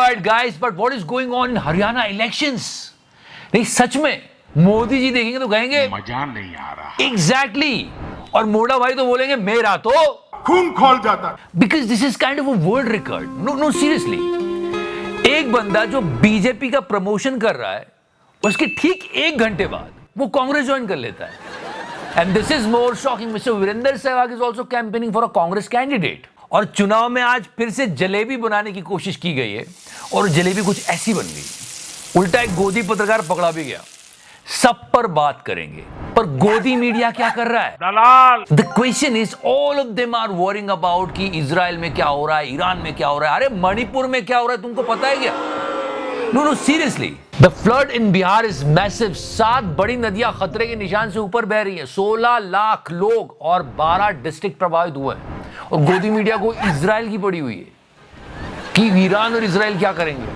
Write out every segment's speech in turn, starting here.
right, guys, but what is going on in Haryana elections? नहीं, सच में मोदी जी देखेंगे तो कहेंगे मजा नहीं आ रहा। Exactly. और मोड़ा भाई तो बोलेंगे मेरा तो खून खोल जाता। Because this is kind of a world record. No, seriously. एक बंदा जो बीजेपी का प्रमोशन कर रहा है, उसके ठीक 1 घंटे बाद वो कांग्रेस ज्वाइन कर लेता है। And this is more shocking. Mr. Virender Sehwag is also campaigning for a Congress candidate. और चुनाव में आज फिर से जलेबी बनाने की कोशिश की गई है और जलेबी कुछ ऐसी बन गई। उल्टा एक गोदी पत्रकार पकड़ा भी गया। सब पर बात करेंगे, पर गोदी मीडिया क्या कर रहा है? दलाल। The question is, all of them are worrying about कि इजराइल में क्या हो रहा है, ईरान में क्या हो रहा है, अरे मणिपुर में क्या हो रहा है तुमको पता है क्या? No, seriously. The flood in Bihar is massive. 7 बड़ी नदियां खतरे के निशान से ऊपर बह रही है। 16 लाख लोग और 12 डिस्ट्रिक्ट प्रभावित हुए हैं। और गोदी मीडिया को इजराइल की पड़ी हुई है कि ईरान और इजराइल क्या करेंगे।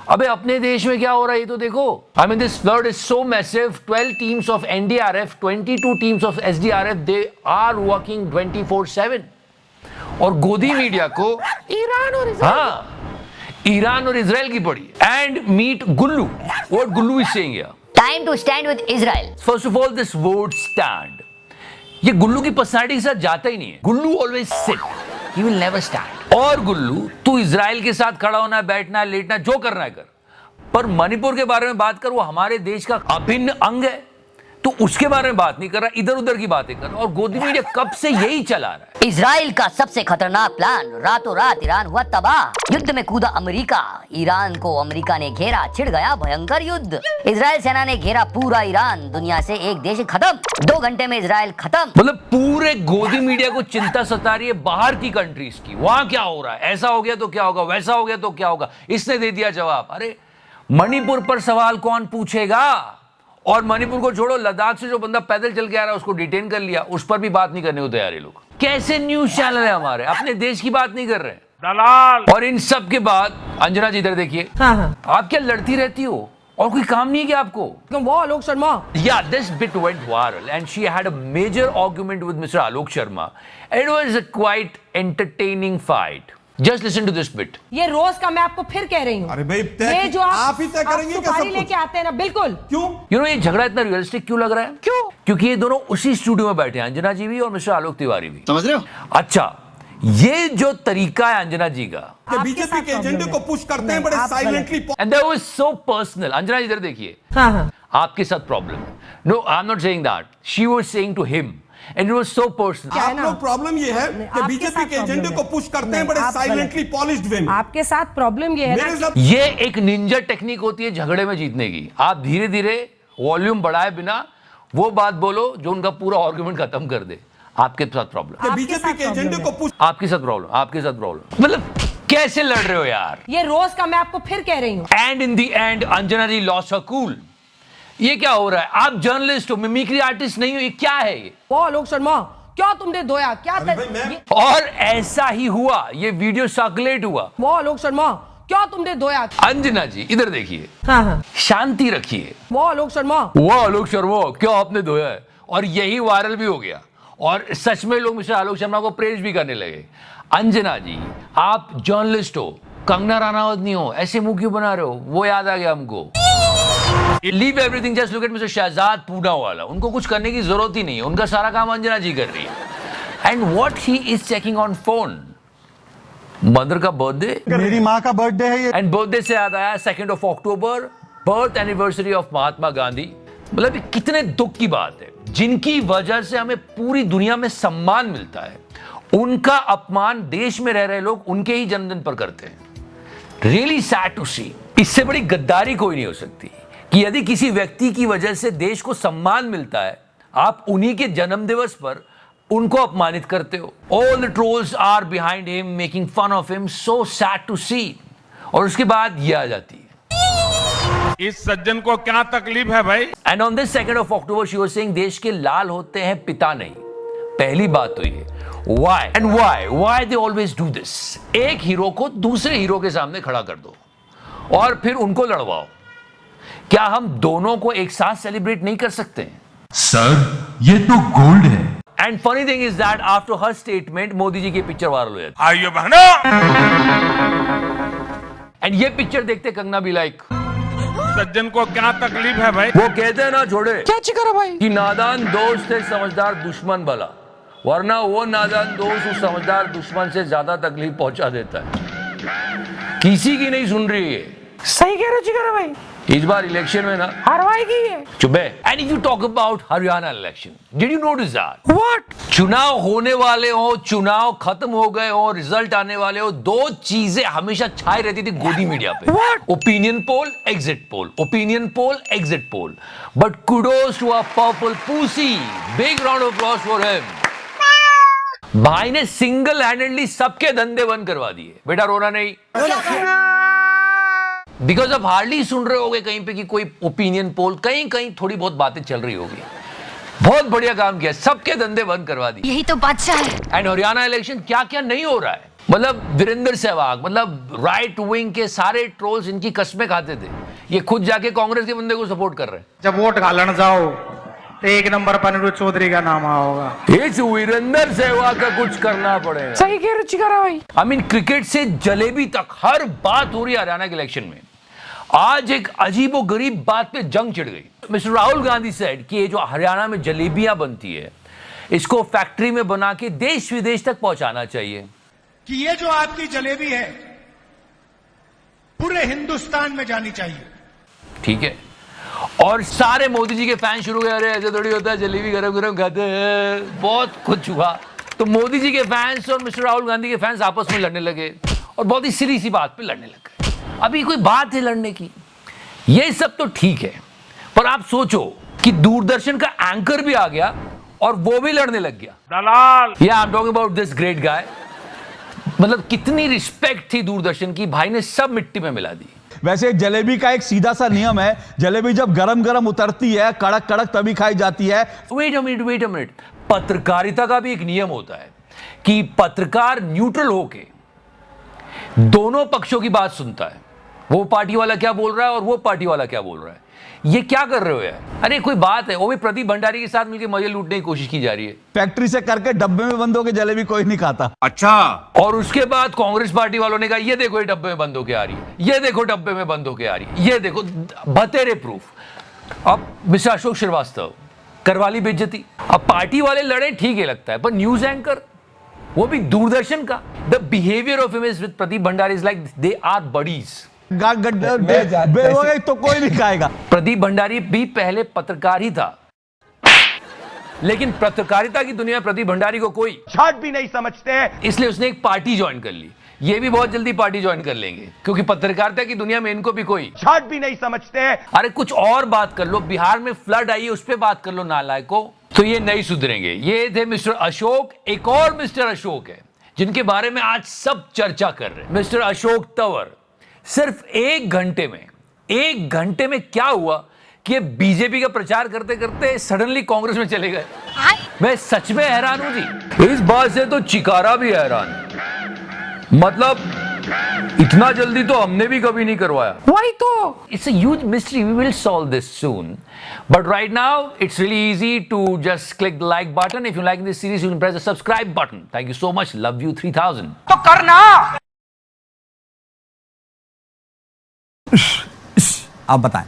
अबे अपने देश में क्या हो रहा है ये तो देखो। I mean, this flood is so massive. 12 teams of NDRF, 22 teams of SDRF, they are working 24/7. और गोदी मीडिया को ईरान और इजराइल, हाँ, ईरान और इजराइल की पड़ी। And meet Gullu, what Gullu is saying here? Time to stand with Israel. First of all, this word stand, ये गुल्लू की पर्सनालिटी के साथ जाता ही नहीं है। Gullu always sit, he will never stand. और गुल्लू, तू इजराइल के साथ खड़ा होना है, बैठना है, लेटना, जो करना है कर, पर मणिपुर के बारे में बात कर, वो हमारे देश का अभिन्न अंग है, तो उसके बारे में बात नहीं कर रहा, इधर उधर की बातें कर रहा। और गोदी मीडिया कब से यही चला रहा है। इजराइल का सबसे खतरनाक प्लान, रातों रात ईरान हुआ तबाह। युद्ध में कूदा अमेरिका, ईरान को अमेरिका ने घेरा, छिड़ गया भयंकर युद्ध। इजराइल सेना ने घेरा पूरा ईरान, दुनिया से एक देश खत्म। 2 घंटे में इजराइल खत्म। मतलब पूरे गोदी मीडिया को चिंता सता रही है बाहर की कंट्रीज की, वहां क्या हो रहा है, ऐसा हो गया तो क्या होगा, वैसा हो गया तो क्या होगा। इसने दे दिया जवाब। अरे मणिपुर पर सवाल कौन पूछेगा? और मणिपुर को छोड़ो, लद्दाख से जो बंदा पैदल चल के आ रहा है उसको डिटेन कर लिया, उस पर भी बात नहीं करने को तैयार है लोग। कैसे न्यूज चैनल है हमारे, अपने देश की बात नहीं कर रहे हैं। दलाल। और इन सब के बाद अंजना जी इधर देखिए। हाँ। आप क्या लड़ती रहती हो और कोई काम नहीं है क्या आपको? वो Alok Sharma. Yeah, this bit went viral and she had a major argument with Mr. Alok Sharma. It was a quite entertaining fight. Just listen to this bit. ये रोज का मैं आपको फिर कह रही हूँ। अरे भाई ये जो आप ही तय करेंगे क्या सब सुपारी कुछ? लेके आते हैं ना, बिल्कुल। क्यों? You know, ये झगड़ा इतना रियलिस्टिक क्यों लग रहा है? क्यों? क्योंकि ये दोनों उसी स्टूडियो में बैठे हैं, अंजना जी भी और मिस्टर आलोक तिवारी भी। समझ रहे हो? अच्छा, ये जो तरीका है अंजना जी का, कि बीजेपी के एजेंडे को पुश करते हैं बड़े silently. and that was so personal. Anjana ji इधर देखिए। हाँ। आपके साथ प्रॉब्लम है। No, I'm not saying that. She was saying to him, and it was so personal. आप लोग प्रॉब्लम ये है कि आपके बीजेपी साथ के एजेंडे problem को है। पुश करते हैं नहीं, बड़े आप साइलेंटली पॉलिश्ड वे में। आपके साथ प्रॉब्लम ये है मेरे ना साथ ये एक निंजा टेक्निक होती है झगड़े में जीतने की। आप धीरे धीरे वॉल्यूम बढ़ाए बिना वो बात बोलो जो उनका पूरा आर्गुमेंट खत्म कर दे। आपके साथ प्रॉब्लम, कि बीजेपी के एजेंडे को पुश। आपके साथ प्रॉब्लम, आपके साथ प्रॉब्लम। मतलब कैसे लड़ रहे हो यार? ये रोज का मैं आपको फिर कह रही हूँ। And in the end Anjana ji lost her cool. ये क्या हो रहा है? आप जर्नलिस्ट हो, मिमिक्री आर्टिस्ट नहीं हो, ये क्या है ये? वो आलोक शर्मा, क्या तुमने धोया क्या? भाई मैं- और ऐसा ही हुआ, ये वीडियो सर्कुलेट हुआ। वो आलोक शर्मा, क्या तुमने धोया? अंजना जी इधर देखिए, हाँ। शांति रखिए। वो आलोक शर्मा। वाह आलोक शर्मा, क्या आपने धोया है? और यही वायरल भी हो गया और सच में लोग मिस्टर आलोक शर्मा को प्रेज भी करने लगे। अंजना जी, आप जर्नलिस्ट हो, कंगना रनावत नहीं हो, ऐसे मुंह क्यों बना रहे हो? वो याद आ गया हमको। Leave everything, just look at mister Shehzad Poonawalla. उनको कुछ करने की जरूरत ही नहीं है, उनका सारा काम अंजना जी कर रही है। And what he is checking on phone? Mother का बर्थडे, मेरी माँ का बर्थडे है ये। एंड बर्थडे से याद आया 2 अक्टूबर, birth anniversary of Mahatma Gandhi. मतलब कितने दुख की बात है, जिनकी वजह से हमें पूरी दुनिया में सम्मान मिलता है, उनका अपमान देश में रह रहे लोग उनके ही जन्मदिन पर करते हैं। रियली सैड टू सी। इससे बड़ी गद्दारी कोई नहीं हो सकती कि यदि किसी व्यक्ति की वजह से देश को सम्मान मिलता है, आप उन्हीं के जन्म दिवस पर उनको अपमानित करते हो। All the trolls are behind him, making fun of him, so sad to see. और उसके बाद ये आ जाती है, इस सज्जन को क्या तकलीफ है भाई? And on this 2 October she was saying देश के लाल होते हैं पिता नहीं। पहली बात तो ये, why and why they always do this. एक हीरो को दूसरे हीरो के सामने खड़ा कर दो और फिर उनको लड़वाओ। क्या हम दोनों को एक साथ सेलिब्रेट नहीं कर सकते? सर ये तो गोल्ड है। And funny thing is that after her statement Modi ji की पिक्चर वायरल हो जाती आइयो बहनों, एंड ये पिक्चर देखते कंगना भी लाइक, सज्जन को क्या तकलीफ है भाई? वो कहते हैं ना छोड़े क्या चिकरा भाई कि नादान दोस्त है समझदार दुश्मन भला, वरना वो नादान दोस्त उस समझदार दुश्मन से ज्यादा तकलीफ पहुंचा देता है। किसी की नहीं सुन रही है। सही कह रहे हो चिकरा भाई, इस बार इलेक्शन में ना हरवाएगी ये। चुप है। And if you talk about Haryana election, did you notice that what? चुनाव होने वाले हो, चुनाव खत्म हो गए हो, रिजल्ट आने वाले हो, दो चीजें हमेशा छाई रहती थी गोदी मीडिया पे। Opinion poll, exit poll, opinion poll, exit poll. But kudos to a purple pussy, big round of applause for him. भाई ने सिंगल हैंडेडली सबके धंधे बंद करवा दिए। बेटा रोना नहीं, बिकॉज अब हार्डली सुन रहे होगे कहीं पे कि कोई ओपिनियन पोल, कहीं कहीं थोड़ी बहुत बातें चल रही होगी। बहुत बढ़िया काम किया, सबके धंधे बंद करवा दिए। यही तो बादशाह है। एंड हरियाणा इलेक्शन क्या क्या नहीं हो रहा है, मतलब वीरेंद्र सहवाग, मतलब राइट विंग के सारे ट्रोल्स इनकी कस्में खाते थे, ये खुद जाके कांग्रेस के बंदे को सपोर्ट कर रहे हैं। जब वोट घालन जाओ तो एक नंबर पर अनिरुद्ध चौधरी का नाम होगा। इस वीरेंद्र सहवाग का कुछ करना पड़ेगा। सही कह रहे हो चिकरा भाई। आई मीन क्रिकेट से जलेबी तक हर बात हो रही है हरियाणा के इलेक्शन में। आज एक अजीबो गरीब बात पे जंग छिड़ गई। मिस्टर राहुल गांधी सेड कि ये जो हरियाणा में जलेबियां बनती है, इसको फैक्ट्री में बना के देश विदेश तक पहुंचाना चाहिए। कि ये जो आपकी जलेबी है पूरे हिंदुस्तान में जानी चाहिए। ठीक है, और सारे मोदी जी के फैन शुरू हुए, अरे ऐसे थोड़ी होता है, जलेबी गरम गरम खाते हैं। बहुत कुछ हुआ, तो मोदी जी के फैंस और मिस्टर राहुल गांधी के फैंस आपस में लड़ने लगे, और बहुत ही सीधी सी बात पे लड़ने लगे। अभी कोई बात है लड़ने की? ये सब तो ठीक है, पर आप सोचो कि दूरदर्शन का एंकर भी आ गया और वो भी लड़ने लग गया। दलाल। या I am talking about this great guy. मतलब कितनी रिस्पेक्ट थी दूरदर्शन की, भाई ने सब मिट्टी में मिला दी। वैसे जलेबी का एक सीधा सा नियम है, जलेबी जब गरम गरम उतरती है, कड़क कड़क तभी खाई जाती है। वेट अ मिनट, पत्रकारिता का भी एक नियम होता है कि पत्रकार न्यूट्रल होके दोनों पक्षों की बात सुनता है। वो पार्टी वाला क्या बोल रहा है और वो पार्टी वाला क्या बोल रहा है। ये क्या कर रहे हो यार? अरे कोई बात है, वो भी प्रदीप भंडारी के साथ मिलकर मजे लूटने की कोशिश की जा रही है। फैक्ट्री से करके डब्बे में बंद होकर जलेबी कोई नहीं खाता। अच्छा। और उसके बाद कांग्रेस पार्टी वालों ने कहा ये देखो ये डब्बे में बंद होके आ रही है, ये देखो डब्बे में बंद होके आ रही है, ये देखो बतेरे प्रूफ। अब मिस्टर अशोक श्रीवास्तव करवा ली बेइज्जती। अब पार्टी वाले लड़े ठीक है लगता है, पर न्यूज एंकर, वो भी दूरदर्शन का, the behaviour of him is with Pradeep Bhandari is like they are buddies. तो कोई नहीं खाएगा। प्रदीप भंडारी भी पहले पत्रकार ही था, लेकिन पत्रकारिता की दुनिया में प्रदीप भंडारी को कोई छाट भी नहीं समझते, इसलिए उसने एक पार्टी ज्वाइन कर ली। ये भी बहुत जल्दी पार्टी ज्वाइन कर लेंगे, क्योंकि पत्रकारिता की दुनिया में इनको भी कोई छाट भी नहीं समझते। अरे कुछ और बात कर लो, बिहार में फ्लड आई है उस पर बात कर लो नालायको। तो ये नहीं सुधरेंगे। ये थे मिस्टर अशोक। एक और मिस्टर अशोक है जिनके बारे में आज सब चर्चा कर रहे हैं, मिस्टर अशोक तंवर। सिर्फ एक घंटे में क्या हुआ कि बीजेपी का प्रचार करते करते सडनली कांग्रेस में चले गए। मैं सच में हैरान हूं जी। इस बात से तो चिकारा भी हैरान, मतलब इतना जल्दी तो हमने भी कभी नहीं करवाया। वही तो। It's a huge mystery. We will solve this soon. But right now, it's really easy to just click the like button. If you like this series, you can press the subscribe button. Thank you so much. Love you 3000. तो करना। आप बताएं।